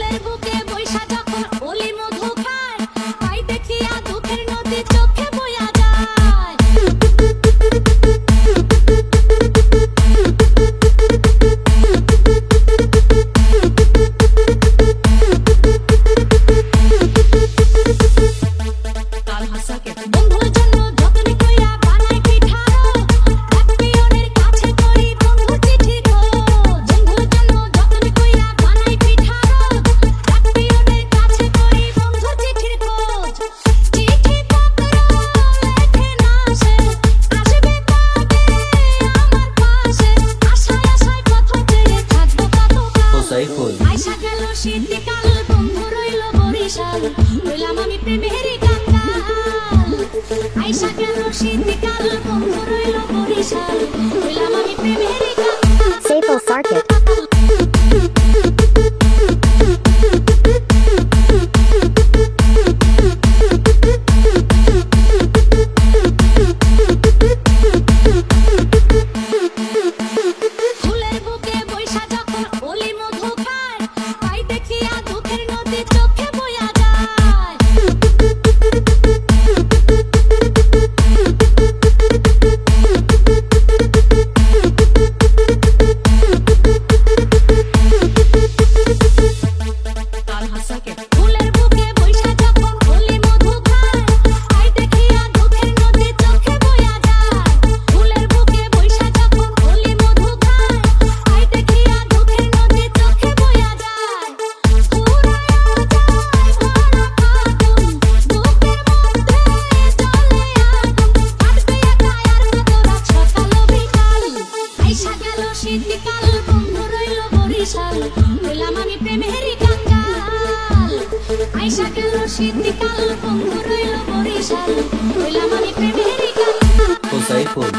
ফুলের বুকে বৈশা যখন ওলি মধু খায়, তাই দেখিয়া দুঃখের নদী চোখে বইয়া যায়। বন্ধুর জন্য যতন কইরা বানাই পিঠা, এক পিয়নের কাছে করি বন্ধু চিঠি খোঁজ। বন্ধুর জন্য যতন কইরা বানাই পিঠা, এক পিয়নের কাছে করি বন্ধু চিঠির খোঁজ। চিঠি পত্র লেখে না সে, আসবে কবে আমার পাশে, আশায় আশায় কথা চেয়ে থাকবো কতকাল। সাইফুল আইসা গেল শীতকাল, বন্ধু রইল বরিশাল, রইলাম আমি প্রেমেরই কাঙ্গাল। আইসা গেল শীতকাল, বন্ধু রইল বরিশাল, রইলাম আমি প্রেমেরই কাঙ্গাল। Saiful Sarkit. ফুলের বুকে বৈশা যখন ওলি মধু খায়, তাই দেখিয়া দুঃখের নদী চোখে বইয়া যায়। ফুলের বুকে বৈশা যখন ওলি মধু খায়, তাই দেখিয়া দুঃখের নদী চোখে বইয়া যায়। ফুলের বুকে বৈশা যখন ওলি মধু খায়, তাই দেখিয়া দুঃখের নদী চোখে বইয়া যায়। ফুরায়া যায় ভরা ফাগুন, বুকের মধ্যে জ্বলে আগুন, কাটবে একা আর কত রাত সকাল ও বিকাল। আইসা গেল শীতকাল, বন্ধু রইল বরিশাল, রইলাম আমি প্রেমেরই কাঙ্গাল। আইসা গেল শীতকাল, বন্ধু রইল বরিশাল, রইলাম আমি প্রেমেরই কাঙ্গাল। সাইফুল